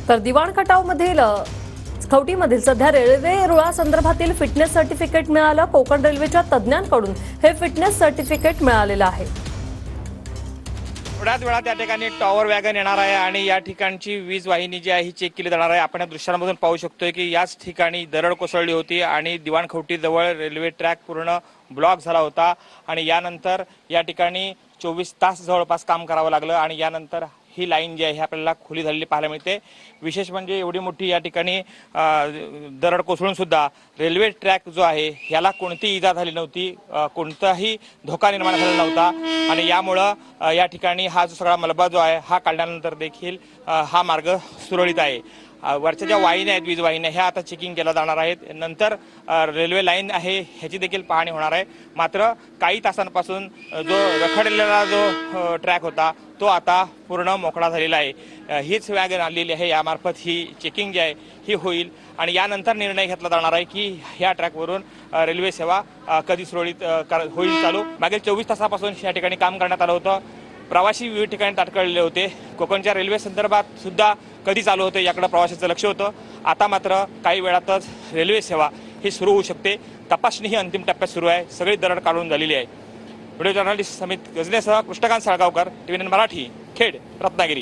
तर दिवाण खटावमधील खवटीमधील सध्या railway रुळासंदर्भातील fitness certificate मिळालं। कोकण रेल्वेच्या तज्ज्ञांकडून हे फिटनेस सर्टिफिकेट मिळालेलं आहे। थोड्याच वेळात त्या ठिकाणी टॉवर वॅगन येणार आहे आणि या ठिकाणची वीज वाहिनी जी आहे ही चेक केली जाणार आहे। आपण या दृश्यांमधून पाहू शकतोय की याच ठिकाणी दरड कोसळली होती आणि दिवाणखवटी जवळ रेल्वे ट्रॅक पूर्ण ब्लॉक झाला होता आणि यानंतर या ठिकाणी 24 तास जवळपास काम करावं लागलं आणि यानंतर ही लाईन जी आहे आपल्याला खुली झालेली पाहायला मिळते। विशेष म्हणजे एवढी मोठी या ठिकाणी दरड कोसळून सुद्धा रेल्वे ट्रॅक जो आहे याला कोणतीही इजा झाली नव्हती, कोणताही धोका निर्माण झाला नव्हता आणि यामुळं या ठिकाणी हा जो सगळा मलबा जो आहे हा काढल्यानंतर देखील हा मार्ग सुरळीत आहे। वरच्या ज्या वाहिन्या आहेत वीज वाहिन्या ह्या आता चेकिंग केल्या जाणार आहेत। नंतर रेल्वे लाईन आहे ह्याची देखील पाहणी होणार आहे। मात्र काही तासांपासून जो रखडलेला जो ट्रॅक होता तो आता पूर्ण मोकळा झालेला आहे। हीच वॅगन आलेली आहे, यामार्फत ही चेकिंग जी आहे ही होईल आणि यानंतर निर्णय घेतला जाणार आहे की ह्या ट्रॅकवरून रेल्वे सेवा कधी सुरळीत होईल चालू। मागील 24 तासापासून या ठिकाणी काम करण्यात आलं होतं। प्रवासी विविध ठिकाणी ताटकळलेले होते। कोकणच्या रेल्वे संदर्भात सुद्धा कधी चालू होते याकडे प्रवाशाचं लक्ष होतं। आता मात्र काही वेळातच रेल्वे सेवा ही सुरू होऊ शकते। तपासणी ही अंतिम टप्प्यात सुरू आहे। सगळी दरड काढून झालेली आहे। व्हिडिओ जर्नलिस्ट समित गजनेसह कृष्णकांत साळगावकर, TVN मराठी, खेड, रत्नागिरी।